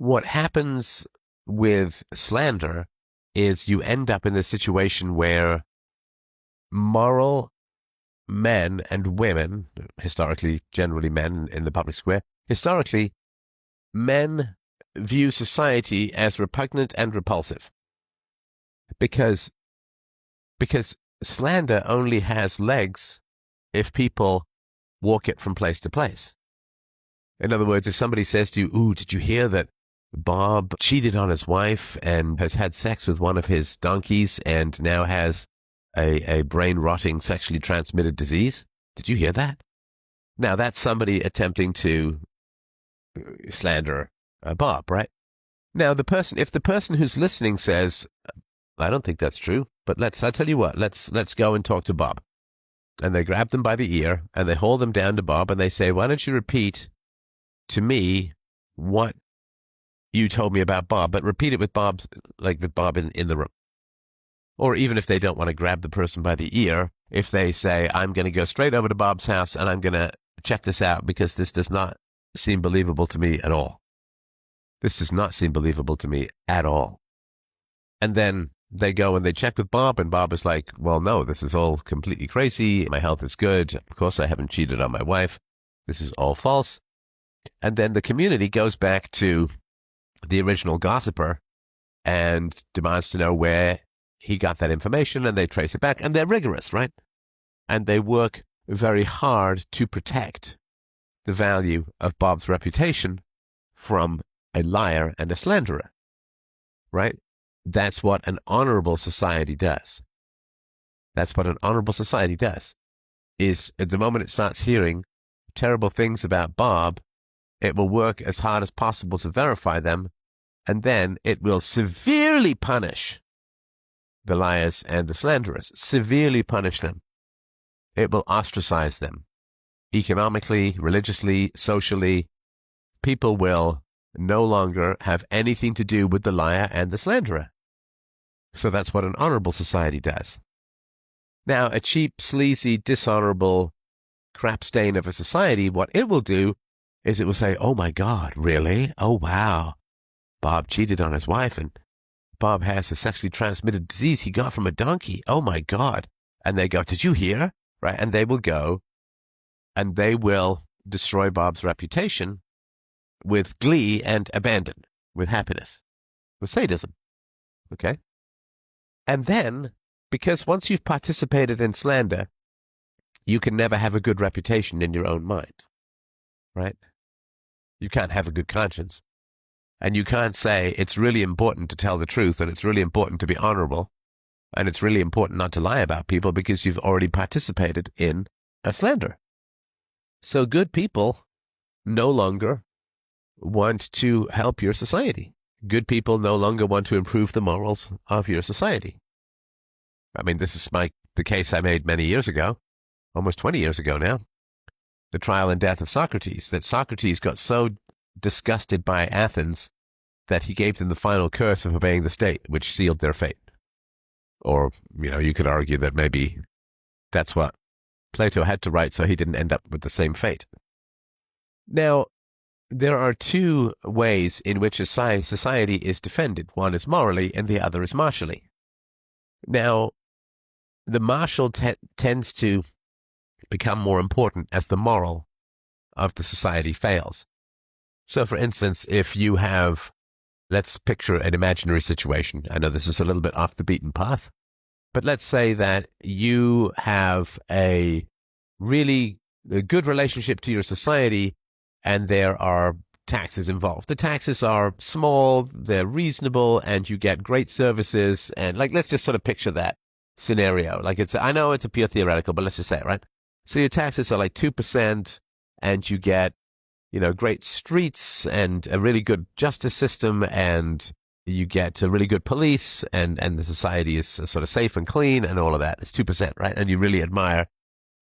what happens with slander is you end up in the situation where moral men and women, historically, generally men in the public square, historically, men view society as repugnant and repulsive because slander only has legs if people walk it from place to place. In other words, if somebody says to you, "Ooh, did you hear that Bob cheated on his wife and has had sex with one of his donkeys and now has a brain-rotting sexually transmitted disease? Did you hear that?" Now, that's somebody attempting to slander Bob, right? Now, if the person who's listening says, "I don't think that's true, but I'll tell you what, let's go and talk to Bob." And they grab them by the ear and they hold them down to Bob and they say, "Why don't you repeat to me what you told me about Bob, but repeat it with Bob, like with Bob in the room." Or even if they don't want to grab the person by the ear, if they say, "I'm going to go straight over to Bob's house and I'm going to check this out because this does not seem believable to me at all. This does not seem believable to me at all." And then they go and they check with Bob, and Bob is like, "Well, no, this is all completely crazy. My health is good. Of course, I haven't cheated on my wife. This is all false." And then the community goes back to the original gossiper and demands to know where he got that information, and they trace it back, and they're rigorous, right? And they work very hard to protect the value of Bob's reputation from a liar and a slanderer, right? That's what an honorable society does. That's what an honorable society does, is at the moment it starts hearing terrible things about Bob, it will work as hard as possible to verify them, and then it will severely punish the liars and the slanderers, severely punish them. It will ostracize them economically, religiously, socially. People will no longer have anything to do with the liar and the slanderer. So that's what an honorable society does. Now, a cheap, sleazy, dishonorable crap stain of a society, what it will do is it will say, "Oh my God, really? Oh wow, Bob cheated on his wife and Bob has a sexually transmitted disease he got from a donkey. Oh my God." And they go, "Did you hear?" Right? And they will go and they will destroy Bob's reputation with glee and abandon, with happiness, with sadism. Okay? And then, because once you've participated in slander, you can never have a good reputation in your own mind. Right? You can't have a good conscience. And you can't say it's really important to tell the truth and it's really important to be honorable and it's really important not to lie about people because you've already participated in a slander. So good people no longer want to help your society. Good people no longer want to improve the morals of your society. I mean, this is the case I made many years ago, almost 20 years ago now. The trial and death of Socrates, that Socrates got so disgusted by Athens that he gave them the final curse of obeying the state, which sealed their fate. Or, you could argue that maybe that's what Plato had to write so he didn't end up with the same fate. Now, there are two ways in which a society is defended. One is morally and the other is martially. Now, the martial tends to become more important as the moral of the society fails. So, for instance, if you have, let's picture an imaginary situation. I know this is a little bit off the beaten path, but let's say that you have a really good relationship to your society and there are taxes involved. The taxes are small, they're reasonable, and you get great services. And let's just sort of picture that scenario. I know it's a pure theoretical, but let's just say it, right? So your taxes are like 2% and you get great streets and a really good justice system, and you get a really good police, and the society is sort of safe and clean and all of that. It's 2%, right? And you really admire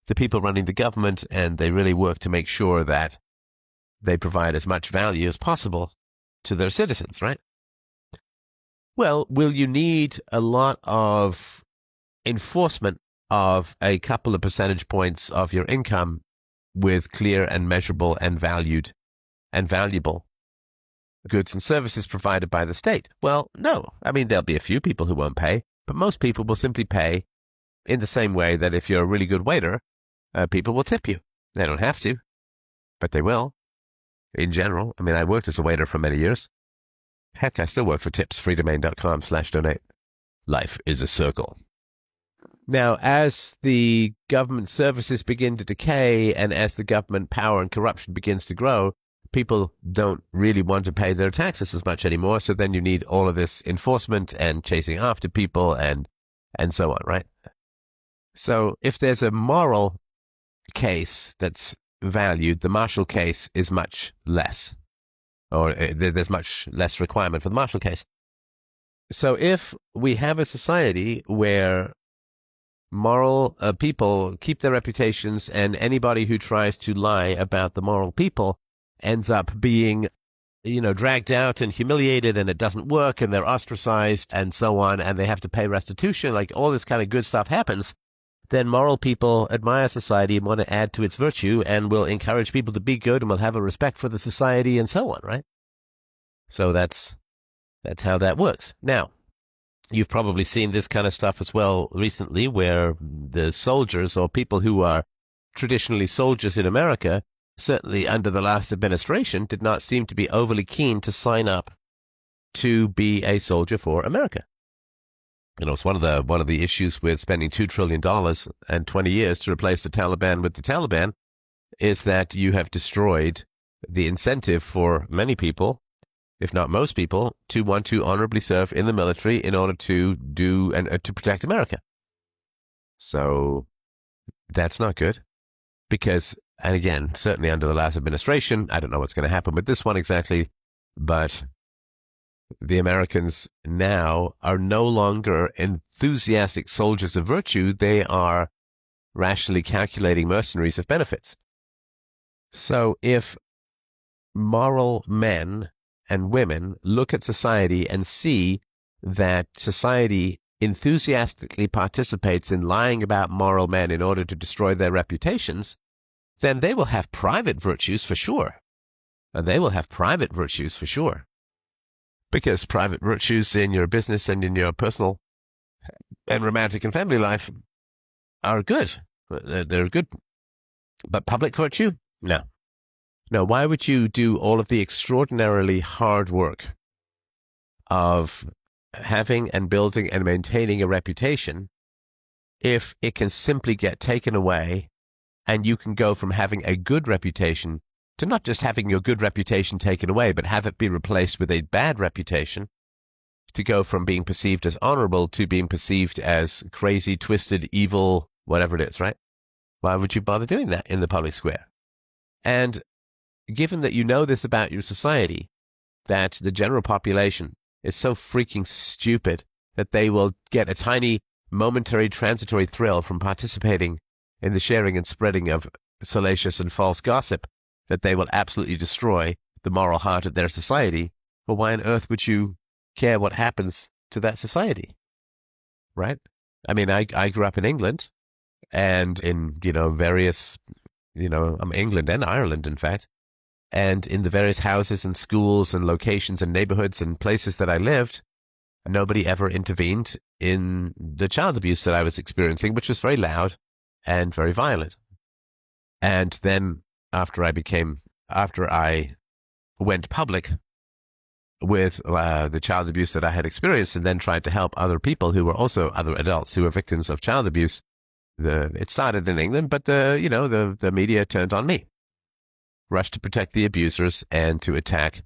the people running the government, and they really work to make sure that they provide as much value as possible to their citizens, right? Well, will you need a lot of enforcement of a couple of percentage points of your income with clear and measurable and valued and valuable goods and services provided by the state. Well, no. I mean, there'll be a few people who won't pay, but most people will simply pay in the same way that if you're a really good waiter, people will tip you. They don't have to, but they will, in general. I mean, I worked as a waiter for many years. Heck, I still work for tips, freedomain.com/donate. Life is a circle. Now, as the government services begin to decay and as the government power and corruption begins to grow, people don't really want to pay their taxes as much anymore. So then you need all of this enforcement and chasing after people and so on, right? So if there's a moral case that's valued, the Marshall case is much less, or there's much less requirement for the Marshall case. So if we have a society where moral people keep their reputations and anybody who tries to lie about the moral people ends up being, dragged out and humiliated and it doesn't work and they're ostracized and so on and they have to pay restitution, like all this kind of good stuff happens, then moral people admire society and want to add to its virtue and will encourage people to be good and will have a respect for the society and so on, right? So that's how that works. Now, you've probably seen this kind of stuff as well recently where the soldiers or people who are traditionally soldiers in America, certainly under the last administration, did not seem to be overly keen to sign up to be a soldier for America. It's one of the issues with spending $2 trillion and 20 years to replace the Taliban with the Taliban is that you have destroyed the incentive for many people, if not most people, to want to honorably serve in the military in order to do and to protect America. So that's not good because, and again, certainly under the last administration, I don't know what's going to happen with this one exactly, but the Americans now are no longer enthusiastic soldiers of virtue. They are rationally calculating mercenaries of benefits. So if moral men and women look at society and see that society enthusiastically participates in lying about moral men in order to destroy their reputations, then they will have private virtues for sure. And they will have private virtues for sure. Because private virtues in your business and in your personal and romantic and family life are good. They're good. But public virtue? No. No, why would you do all of the extraordinarily hard work of having and building and maintaining a reputation if it can simply get taken away and you can go from having a good reputation to not just having your good reputation taken away, but have it be replaced with a bad reputation, to go from being perceived as honorable to being perceived as crazy, twisted, evil, whatever it is, right? Why would you bother doing that in the public square? And given that you know this about your society, that the general population is so freaking stupid that they will get a tiny, momentary, transitory thrill from participating in the sharing and spreading of salacious and false gossip, that they will absolutely destroy the moral heart of their society, well, why on earth would you care what happens to that society? Right? I mean, I grew up in England, and in, various, England and Ireland, in fact, and in the various houses and schools and locations and neighborhoods and places that I lived, nobody ever intervened in the child abuse that I was experiencing, which was very loud and very violent. And then after I went public with the child abuse that I had experienced and then tried to help other people who were also other adults who were victims of child abuse, it started in England, but the media turned on me, rushed to protect the abusers and to attack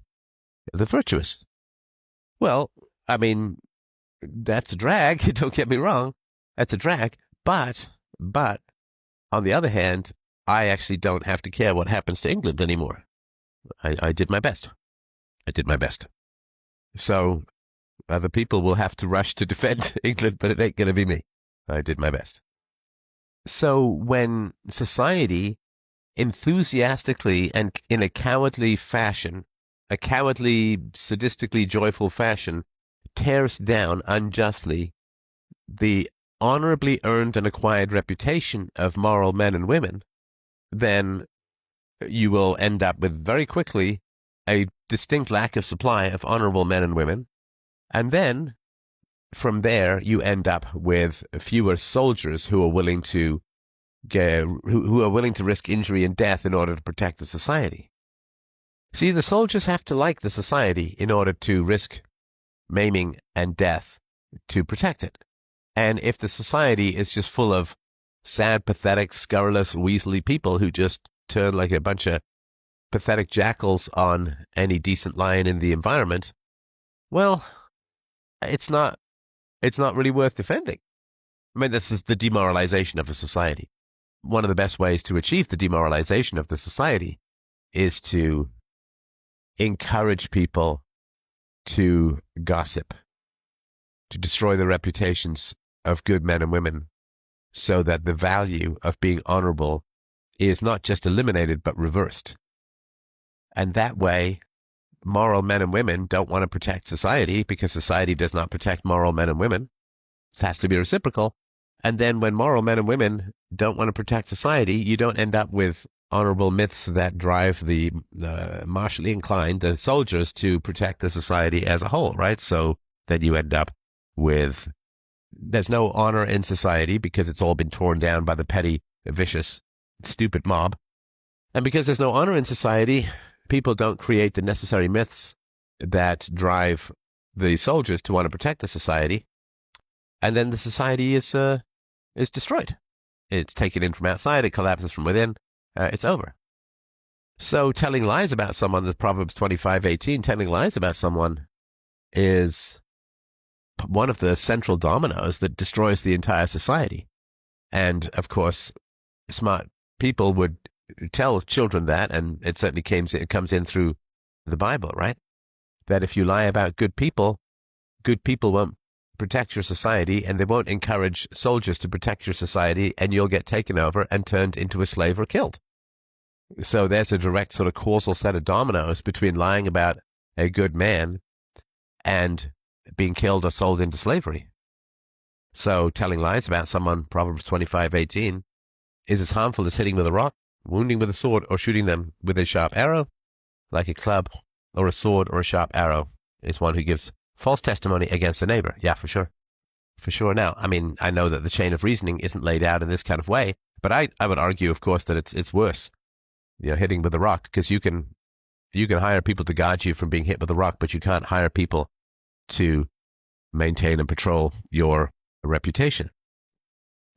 the virtuous. Well, I mean, that's a drag. Don't get me wrong. That's a drag. But on the other hand, I actually don't have to care what happens to England anymore. I did my best. I did my best. So other people will have to rush to defend England, but it ain't going to be me. I did my best. So when society enthusiastically and in a cowardly fashion, a cowardly, sadistically joyful fashion, tears down unjustly the honorably earned and acquired reputation of moral men and women, then you will end up with very quickly a distinct lack of supply of honorable men and women. And then from there, you end up with fewer soldiers who are willing to who are willing to risk injury and death in order to protect the society. See, the soldiers have to like the society in order to risk maiming and death to protect it. And if the society is just full of sad, pathetic, scurrilous, weaselly people who just turn like a bunch of pathetic jackals on any decent lion in the environment, well, it's not really worth defending. I mean, this is the demoralization of a society. One of the best ways to achieve the demoralization of the society is to encourage people to gossip, to destroy the reputations of good men and women, so that the value of being honorable is not just eliminated, but reversed. And that way, moral men and women don't want to protect society because society does not protect moral men and women. It has to be reciprocal. And then when moral men and women don't want to protect society, you don't end up with honorable myths that drive the martially inclined, the soldiers, to protect the society as a whole, right? So then you end up with, there's no honor in society because it's all been torn down by the petty, vicious, stupid mob. And because there's no honor in society, people don't create the necessary myths that drive the soldiers to want to protect the society. And then the society is destroyed. It's taken in from outside. It collapses from within. It's over. So telling lies about someone, the Proverbs 25:18, telling lies about someone is one of the central dominoes that destroys the entire society. And of course, smart people would tell children that, and it certainly comes in through the Bible, right? That if you lie about good people won't protect your society, and they won't encourage soldiers to protect your society, and you'll get taken over and turned into a slave or killed. So there's a direct sort of causal set of dominoes between lying about a good man and being killed or sold into slavery. So telling lies about someone, Proverbs 25:18, is as harmful as hitting with a rock, wounding with a sword, or shooting them with a sharp arrow. Like a club or a sword or a sharp arrow is one who gives false testimony against a neighbor. Yeah, for sure. For sure. Now, I mean, I know that the chain of reasoning isn't laid out in this kind of way, but I would argue, of course, that it's worse, hitting with a rock, because you can hire people to guard you from being hit with a rock, but you can't hire people to maintain and patrol your reputation.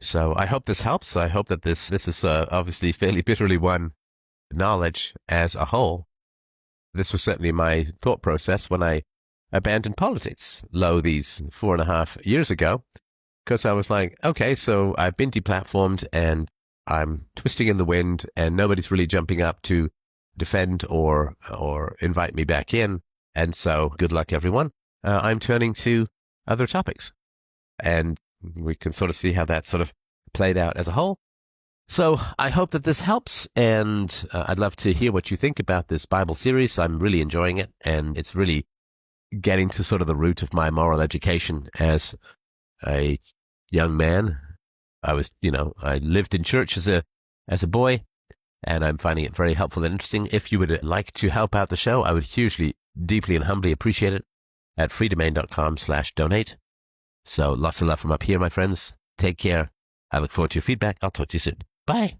So I hope this helps. I hope that this is obviously fairly bitterly won knowledge as a whole. This was certainly my thought process when I abandoned politics, these 4.5 years ago, because I was like, okay, so I've been deplatformed and I'm twisting in the wind and nobody's really jumping up to defend or invite me back in. And so good luck, everyone. I'm turning to other topics. And we can sort of see how that sort of played out as a whole. So I hope that this helps, and I'd love to hear what you think about this Bible series. I'm really enjoying it, and it's really getting to sort of the root of my moral education as a young man. I lived in church as a boy, and I'm finding it very helpful and interesting. If you would like to help out the show, I would hugely, deeply, and humbly appreciate it at freedomain.com/donate. So lots of love from up here, my friends. Take care. I look forward to your feedback. I'll talk to you soon. Bye.